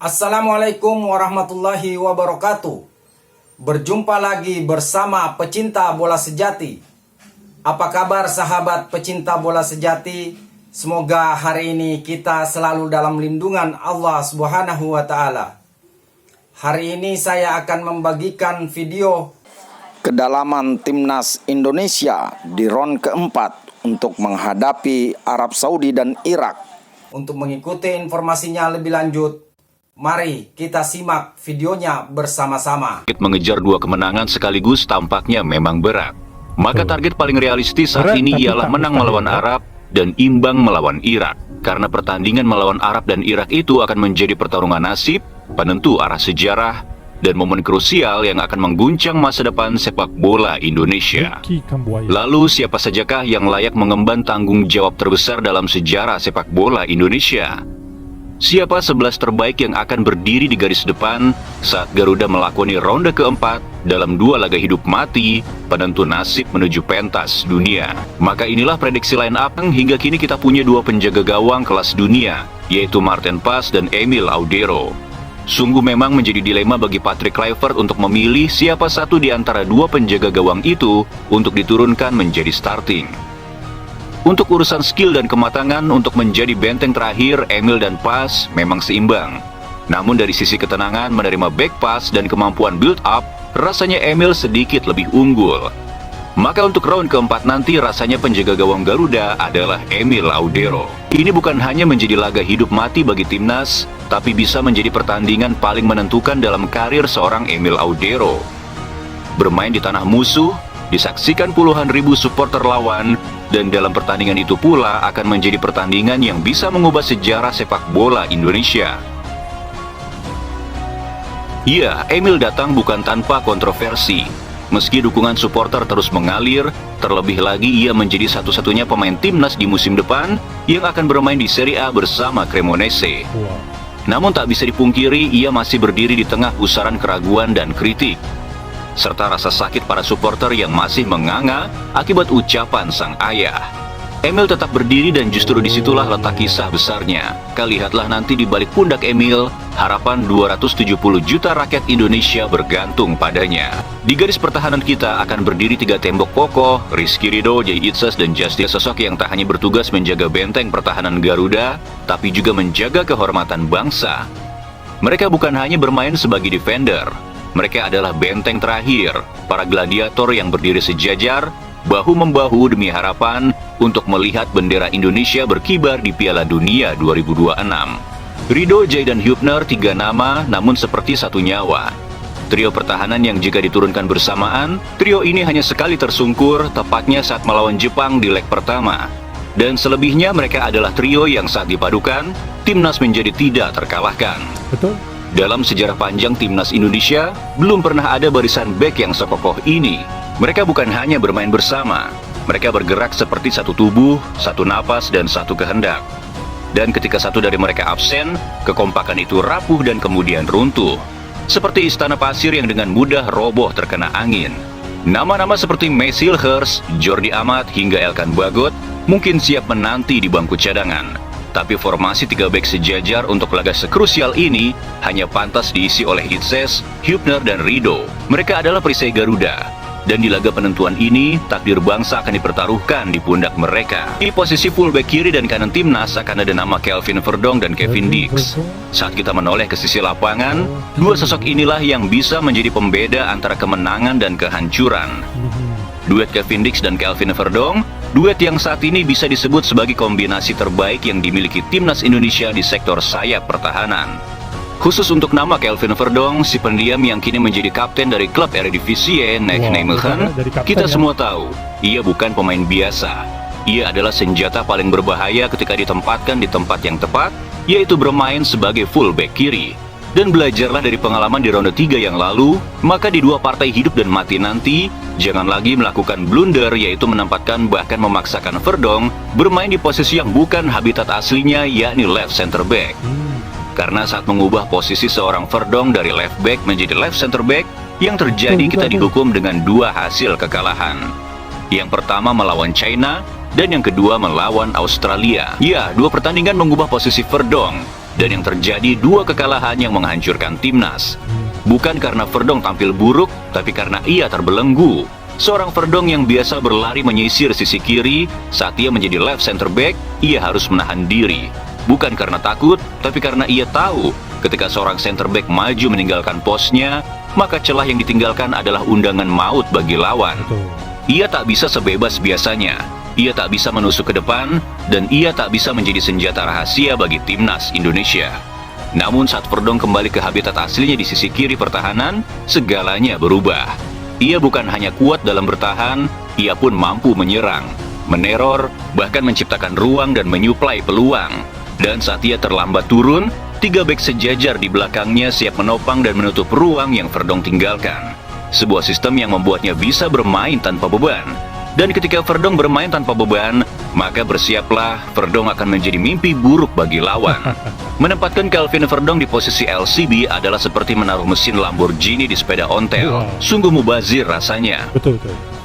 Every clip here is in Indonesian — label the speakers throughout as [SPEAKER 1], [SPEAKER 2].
[SPEAKER 1] Assalamualaikum warahmatullahi wabarakatuh. Berjumpa lagi bersama pecinta bola sejati. Apa kabar sahabat pecinta bola sejati? Semoga hari ini kita selalu dalam lindungan Allah Subhanahu wa taala. Hari ini saya akan membagikan video kedalaman timnas Indonesia di round keempat untuk menghadapi Arab Saudi dan Irak. Untuk mengikuti informasinya lebih lanjut, mari kita simak videonya bersama-sama.
[SPEAKER 2] Mengejar dua kemenangan sekaligus tampaknya memang berat. Maka target paling realistis saat ini ialah menang melawan Arab dan imbang melawan Irak. Karena pertandingan melawan Arab dan Irak itu akan menjadi pertarungan nasib, penentu arah sejarah, dan momen krusial yang akan mengguncang masa depan sepak bola Indonesia. Lalu siapa sajakah yang layak mengemban tanggung jawab terbesar dalam sejarah sepak bola Indonesia? Siapa 11 terbaik yang akan berdiri di garis depan saat Garuda melakoni ronde keempat dalam dua laga hidup mati penentu nasib menuju pentas dunia? Maka inilah prediksi line up hingga kini kita punya dua penjaga gawang kelas dunia, yaitu Maarten Paes dan Emil Audero. Sungguh memang menjadi dilema bagi Patrick Kluivert untuk memilih siapa satu di antara dua penjaga gawang itu untuk diturunkan menjadi starting. Untuk urusan skill dan kematangan untuk menjadi benteng terakhir, Emil dan Paes memang seimbang. Namun dari sisi ketenangan menerima back pass dan kemampuan build up, rasanya Emil sedikit lebih unggul. Maka untuk round keempat nanti rasanya penjaga gawang Garuda adalah Emil Audero. Ini bukan hanya menjadi laga hidup mati bagi timnas, tapi bisa menjadi pertandingan paling menentukan dalam karir seorang Emil Audero. Bermain di tanah musuh, disaksikan puluhan ribu supporter lawan, dan dalam pertandingan itu pula akan menjadi pertandingan yang bisa mengubah sejarah sepak bola Indonesia. Ya, Emil datang bukan tanpa kontroversi. Meski dukungan supporter terus mengalir, terlebih lagi ia menjadi satu-satunya pemain timnas di musim depan yang akan bermain di Serie A bersama Cremonese. Namun tak bisa dipungkiri, ia masih berdiri di tengah pusaran keraguan dan kritik, serta rasa sakit para supporter yang masih menganga akibat ucapan sang ayah. Emil tetap berdiri dan justru disitulah letak kisah besarnya. Lihatlah nanti di balik pundak Emil, harapan 270 juta rakyat Indonesia bergantung padanya. Di garis pertahanan kita akan berdiri tiga tembok kokoh, Rizky Ridho, Jay Itzes, dan Justin, sosok yang tak hanya bertugas menjaga benteng pertahanan Garuda, tapi juga menjaga kehormatan bangsa. Mereka bukan hanya bermain sebagai defender, mereka adalah benteng terakhir, para gladiator yang berdiri sejajar, bahu-membahu demi harapan untuk melihat bendera Indonesia berkibar di Piala Dunia 2026. Ridho, Jay, dan Hübner tiga nama, namun seperti satu nyawa. Trio pertahanan yang jika diturunkan bersamaan, trio ini hanya sekali tersungkur, tepatnya saat melawan Jepang di leg pertama. Dan selebihnya mereka adalah trio yang saat dipadukan, timnas menjadi tidak terkalahkan.
[SPEAKER 3] Betul.
[SPEAKER 2] Dalam sejarah panjang timnas Indonesia, belum pernah ada barisan bek yang sekokoh ini. Mereka bukan hanya bermain bersama, mereka bergerak seperti satu tubuh, satu napas, dan satu kehendak. Dan ketika satu dari mereka absen, kekompakan itu rapuh dan kemudian runtuh. Seperti istana pasir yang dengan mudah roboh terkena angin. Nama-nama seperti Messi Hurst, Jordi Amat, hingga Elkan Bagot mungkin siap menanti di bangku cadangan. Tapi formasi 3 bek sejajar untuk laga sekrusial ini hanya pantas diisi oleh Itzes, Hübner, dan Ridho. Mereka adalah perisai Garuda. Dan di laga penentuan ini, takdir bangsa akan dipertaruhkan di pundak mereka. Di posisi fullback kiri dan kanan timnas akan ada nama Kelvin Verdonk dan Kevin Dix. Saat kita menoleh ke sisi lapangan, dua sosok inilah yang bisa menjadi pembeda antara kemenangan dan kehancuran. Duet Kevin Dix dan Kelvin Verdonk, duet yang saat ini bisa disebut sebagai kombinasi terbaik yang dimiliki timnas Indonesia di sektor sayap pertahanan. Khusus untuk nama Kelvin Verdonk, si pendiam yang kini menjadi kapten dari klub Eredivisie Nijmegen, kita semua tahu, ia bukan pemain biasa. Ia adalah senjata paling berbahaya ketika ditempatkan di tempat yang tepat, yaitu bermain sebagai fullback kiri. Dan belajarlah dari pengalaman di ronde 3 yang lalu, maka di dua partai hidup dan mati nanti, jangan lagi melakukan blunder, yaitu menempatkan bahkan memaksakan Verdonk bermain di posisi yang bukan habitat aslinya, yakni left center back. Karena saat mengubah posisi seorang Verdonk dari left back menjadi left center back, yang terjadi kita dihukum dengan dua hasil kekalahan. Yang pertama melawan China, dan yang kedua melawan Australia. Ya, dua pertandingan mengubah posisi Verdonk. Dan yang terjadi dua kekalahan yang menghancurkan timnas. Bukan karena Verdong tampil buruk, tapi karena ia terbelenggu. Seorang Verdong yang biasa berlari menyisir sisi kiri, saat ia menjadi left center back, ia harus menahan diri. Bukan karena takut, tapi karena ia tahu ketika seorang center back maju meninggalkan posnya, maka celah yang ditinggalkan adalah undangan maut bagi lawan. Ia tak bisa sebebas biasanya. Ia tak bisa menusuk ke depan, dan ia tak bisa menjadi senjata rahasia bagi timnas Indonesia. Namun saat Verdong kembali ke habitat aslinya di sisi kiri pertahanan, segalanya berubah. Ia bukan hanya kuat dalam bertahan, ia pun mampu menyerang, meneror, bahkan menciptakan ruang dan menyuplai peluang. Dan saat ia terlambat turun, 3 bek sejajar di belakangnya siap menopang dan menutup ruang yang Verdong tinggalkan. Sebuah sistem yang membuatnya bisa bermain tanpa beban. Dan ketika Verdong bermain tanpa beban, maka bersiaplah Verdong akan menjadi mimpi buruk bagi lawan. Menempatkan Kelvin Verdong di posisi LCB adalah seperti menaruh mesin Lamborghini di sepeda ontel. Sungguh mubazir rasanya.
[SPEAKER 3] Betul.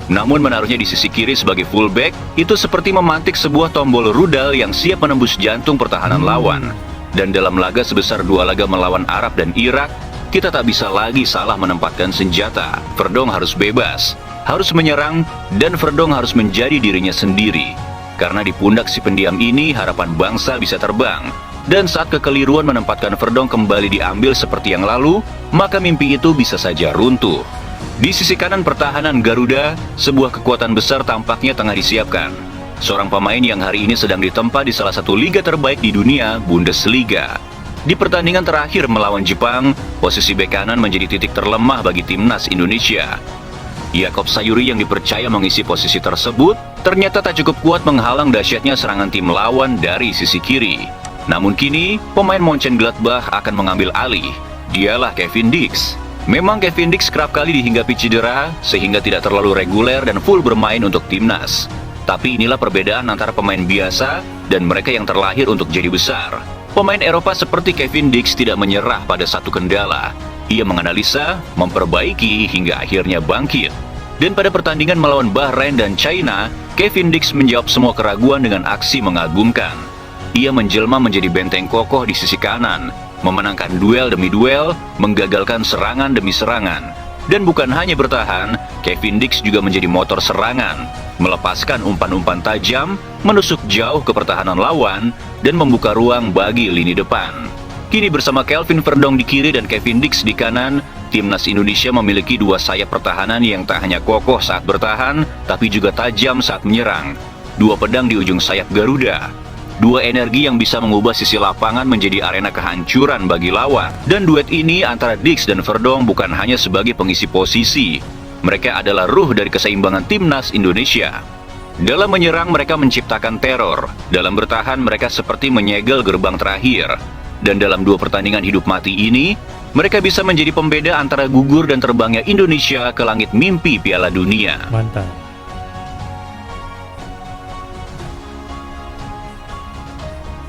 [SPEAKER 2] Namun menaruhnya di sisi kiri sebagai fullback, itu seperti memantik sebuah tombol rudal yang siap menembus jantung pertahanan lawan. Dan dalam laga sebesar 2 laga melawan Arab dan Irak, kita tak bisa lagi salah menempatkan senjata. Verdong harus bebas, harus menyerang, dan Verdong harus menjadi dirinya sendiri. Karena di pundak si pendiam ini harapan bangsa bisa terbang. Dan saat kekeliruan menempatkan Verdong kembali diambil seperti yang lalu, maka mimpi itu bisa saja runtuh. Di sisi kanan pertahanan Garuda, sebuah kekuatan besar tampaknya tengah disiapkan. Seorang pemain yang hari ini sedang ditempa di salah satu liga terbaik di dunia, Bundesliga. Di pertandingan terakhir melawan Jepang, posisi bek kanan menjadi titik terlemah bagi timnas Indonesia. Yakob Sayuri yang dipercaya mengisi posisi tersebut, ternyata tak cukup kuat menghalang dahsyatnya serangan tim lawan dari sisi kiri. Namun kini, pemain Mönchengladbach akan mengambil alih. Dialah Kevin Dix. Memang Kevin Dix kerap kali dihinggapi cedera, sehingga tidak terlalu reguler dan full bermain untuk timnas. Tapi inilah perbedaan antara pemain biasa dan mereka yang terlahir untuk jadi besar. Pemain Eropa seperti Kevin Dix tidak menyerah pada satu kendala. Ia menganalisa, memperbaiki, hingga akhirnya bangkit. Dan pada pertandingan melawan Bahrain dan China, Kevin Dix menjawab semua keraguan dengan aksi mengagumkan. Ia menjelma menjadi benteng kokoh di sisi kanan, memenangkan duel demi duel, menggagalkan serangan demi serangan. Dan bukan hanya bertahan, Kevin Dix juga menjadi motor serangan, melepaskan umpan-umpan tajam, menusuk jauh ke pertahanan lawan, dan membuka ruang bagi lini depan. Kini bersama Kelvin Verdong di kiri dan Kevin Dix di kanan, timnas Indonesia memiliki 2 sayap pertahanan yang tak hanya kokoh saat bertahan, tapi juga tajam saat menyerang. 2 pedang di ujung sayap Garuda. 2 energi yang bisa mengubah sisi lapangan menjadi arena kehancuran bagi lawan. Dan duet ini antara Dix dan Verdong bukan hanya sebagai pengisi posisi. Mereka adalah ruh dari keseimbangan timnas Indonesia. Dalam menyerang mereka menciptakan teror. Dalam bertahan mereka seperti menyegel gerbang terakhir. Dan dalam 2 pertandingan hidup mati ini, mereka bisa menjadi pembeda antara gugur dan terbangnya Indonesia ke langit mimpi Piala Dunia.
[SPEAKER 3] Mantap.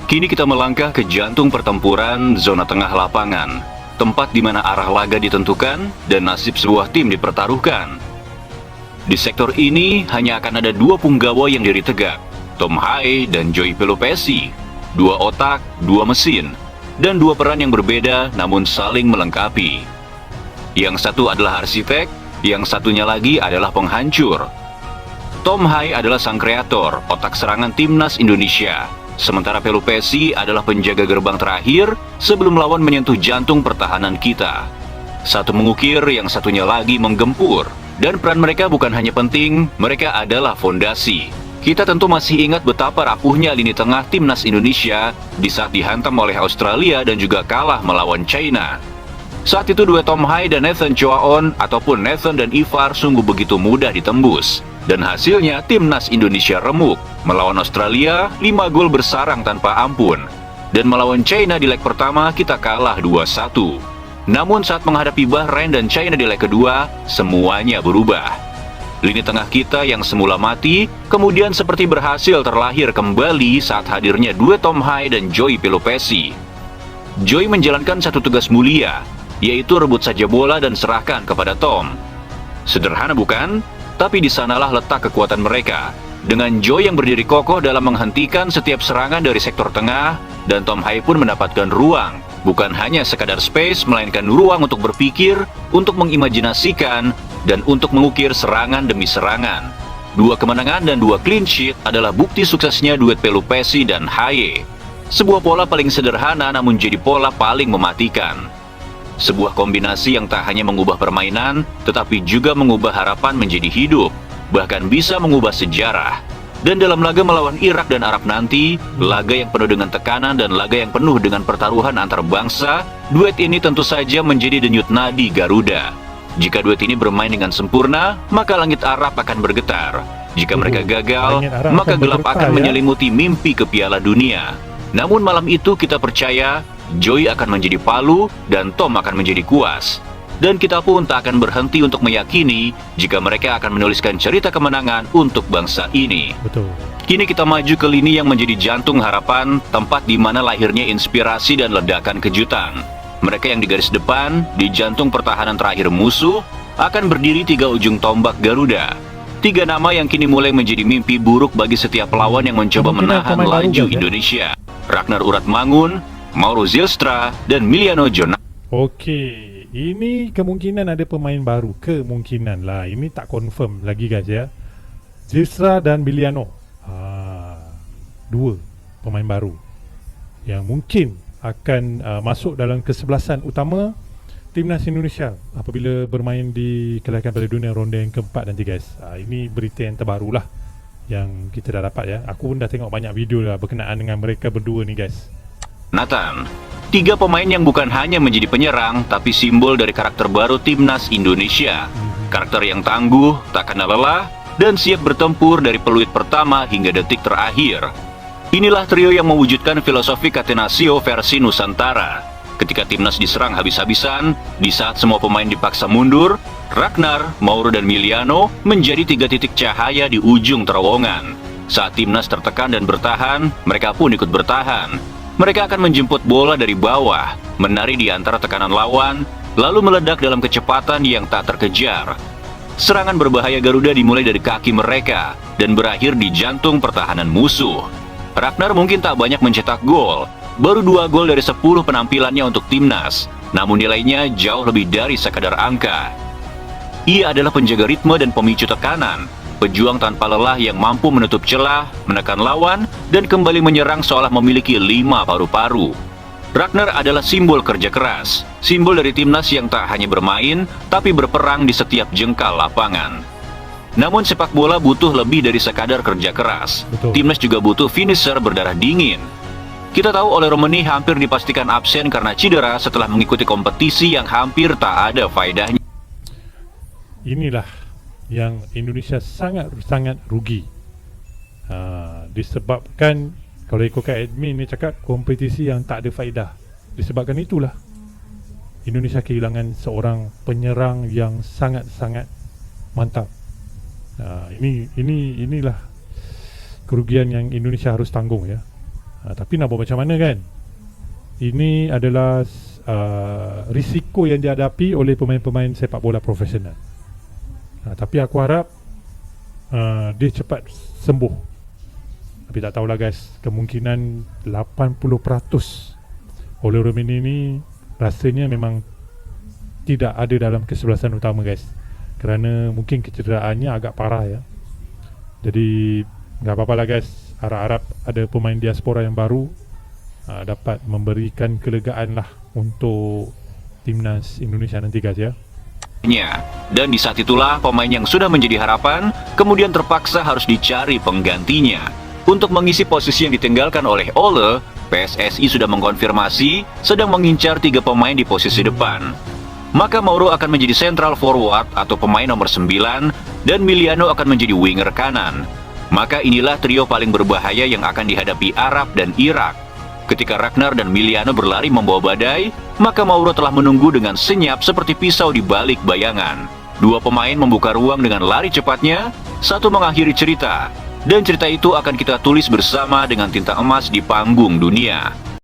[SPEAKER 2] Kini kita melangkah ke jantung pertempuran zona tengah lapangan, tempat di mana arah laga ditentukan dan nasib sebuah tim dipertaruhkan. Di sektor ini hanya akan ada 2 punggawa yang diri tegak, Tom Hai dan Joey Pelopesi, 2 otak, 2 mesin, dan 2 peran yang berbeda namun saling melengkapi. Yang satu adalah arsitek, yang satunya lagi adalah penghancur. Tom Hai adalah sang kreator, otak serangan timnas Indonesia. Sementara Pelopesi adalah penjaga gerbang terakhir sebelum lawan menyentuh jantung pertahanan kita. Satu mengukir, yang satunya lagi menggempur. Dan peran mereka bukan hanya penting, mereka adalah fondasi. Kita tentu masih ingat betapa rapuhnya lini tengah timnas Indonesia di saat dihantam oleh Australia dan juga kalah melawan China. Saat itu duet Tom Hai dan Nathan Choaon ataupun Nathan dan Ivar sungguh begitu mudah ditembus. Dan hasilnya timnas Indonesia remuk. Melawan Australia, 5 gol bersarang tanpa ampun. Dan melawan China di leg pertama, kita kalah 2-1. Namun saat menghadapi Bahrain dan China di leg kedua, semuanya berubah. Lini tengah kita yang semula mati, kemudian seperti berhasil terlahir kembali saat hadirnya duet Tom Hai dan Joey Pelopesi. Joey menjalankan satu tugas mulia, yaitu rebut saja bola dan serahkan kepada Tom. Sederhana bukan? Tapi di sanalah letak kekuatan mereka. Dengan Joy yang berdiri kokoh dalam menghentikan setiap serangan dari sektor tengah, dan Tom Hai pun mendapatkan ruang, bukan hanya sekadar space, melainkan ruang untuk berpikir, untuk mengimajinasikan, dan untuk mengukir serangan demi serangan. 2 kemenangan dan 2 clean sheet adalah bukti suksesnya duet Pelupessy dan Haye. Sebuah pola paling sederhana namun jadi pola paling mematikan. Sebuah kombinasi yang tak hanya mengubah permainan, tetapi juga mengubah harapan menjadi hidup, bahkan bisa mengubah sejarah. Dan dalam laga melawan Irak dan Arab nanti, laga yang penuh dengan tekanan dan laga yang penuh dengan pertaruhan antar bangsa, duet ini tentu saja menjadi denyut nadi Garuda. Jika duet ini bermain dengan sempurna, maka langit Arab akan bergetar. Jika mereka gagal, maka gelap akan menyelimuti mimpi ke Piala Dunia. Namun malam itu kita percaya, Joy akan menjadi palu dan Tom akan menjadi kuas. Dan kita pun tak akan berhenti untuk meyakini jika mereka akan menuliskan cerita kemenangan untuk bangsa ini.
[SPEAKER 3] Betul.
[SPEAKER 2] Kini kita maju ke lini yang menjadi jantung harapan, tempat di mana lahirnya inspirasi dan ledakan kejutan. Mereka yang di garis depan, di jantung pertahanan terakhir musuh, akan berdiri 3 ujung tombak Garuda. 3 nama yang kini mulai menjadi mimpi buruk bagi setiap lawan yang mencoba menahan laju Indonesia. Ragnar Uratmangun, Mauro Zylstra, dan Miliano Jonas.
[SPEAKER 3] Okey, ini kemungkinan ada pemain baru. Kemungkinan lah, ini tak confirm lagi guys ya. Zylstra dan Miliano, 2 pemain baru yang mungkin akan masuk dalam kesebelasan utama Timnas Indonesia apabila bermain di Kelahiran Piala Dunia ronde yang keempat nanti guys. Ini berita yang terbaru lah yang kita dah dapat ya. Aku pun dah tengok banyak video lah berkenaan dengan mereka berdua ni guys.
[SPEAKER 2] Nathan, 3 pemain yang bukan hanya menjadi penyerang, tapi simbol dari karakter baru Timnas Indonesia. Karakter yang tangguh, tak kenal lelah, dan siap bertempur dari peluit pertama hingga detik terakhir. Inilah trio yang mewujudkan filosofi Catenaccio versi Nusantara. Ketika Timnas diserang habis-habisan, di saat semua pemain dipaksa mundur, Ragnar, Mauro, dan Miliano menjadi 3 titik cahaya di ujung terowongan. Saat Timnas tertekan dan bertahan, mereka pun ikut bertahan. Mereka akan menjemput bola dari bawah, menari di antara tekanan lawan, lalu meledak dalam kecepatan yang tak terkejar. Serangan berbahaya Garuda dimulai dari kaki mereka, dan berakhir di jantung pertahanan musuh. Ragnar mungkin tak banyak mencetak gol, baru 2 gol dari 10 penampilannya untuk Timnas, namun nilainya jauh lebih dari sekadar angka. Ia adalah penjaga ritme dan pemicu tekanan, pejuang tanpa lelah yang mampu menutup celah, menekan lawan, dan kembali menyerang seolah memiliki 5 paru-paru. Ragnar adalah simbol kerja keras, simbol dari Timnas yang tak hanya bermain, tapi berperang di setiap jengkal lapangan. Namun sepak bola butuh lebih dari sekadar kerja keras.
[SPEAKER 3] Betul.
[SPEAKER 2] Timnas juga butuh finisher berdarah dingin. Kita tahu Ole Romeni hampir dipastikan absen karena cedera setelah mengikuti kompetisi yang hampir tak ada faedahnya.
[SPEAKER 3] Inilah yang Indonesia sangat rugi. Disebabkan, kalau ikutkan admin ni cakap, kompetisi yang tak ada faedah. Disebabkan itulah Indonesia kehilangan seorang penyerang yang sangat mantap. Inilah kerugian yang Indonesia harus tanggung ya. Tapi nak buat macam mana kan? Ini adalah risiko yang dihadapi oleh pemain-pemain sepak bola profesional. Tapi aku harap dia cepat sembuh. Tapi tak tahulah guys, kemungkinan 80% Ole Romeni ni rasanya memang tidak ada dalam kesebelasan utama guys. Kerana mungkin kecederaannya agak parah ya. Jadi tak apa-apa lah guys, harap-harap ada pemain diaspora yang baru dapat memberikan kelegaan lah untuk Timnas Indonesia nanti guys ya.
[SPEAKER 2] Dan di saat itulah pemain yang sudah menjadi harapan kemudian terpaksa harus dicari penggantinya. Untuk mengisi posisi yang ditinggalkan oleh Ole, PSSI sudah mengkonfirmasi sedang mengincar 3 pemain di posisi depan. Maka Mauro akan menjadi central forward atau pemain nomor 9 dan Miliano akan menjadi winger kanan. Maka inilah trio paling berbahaya yang akan dihadapi Arab dan Irak. Ketika Ragnar dan Miliano berlari membawa badai, maka Mauro telah menunggu dengan senyap seperti pisau di balik bayangan. 2 pemain membuka ruang dengan lari cepatnya, 1 mengakhiri cerita. Dan cerita itu akan kita tulis bersama dengan tinta emas di panggung dunia.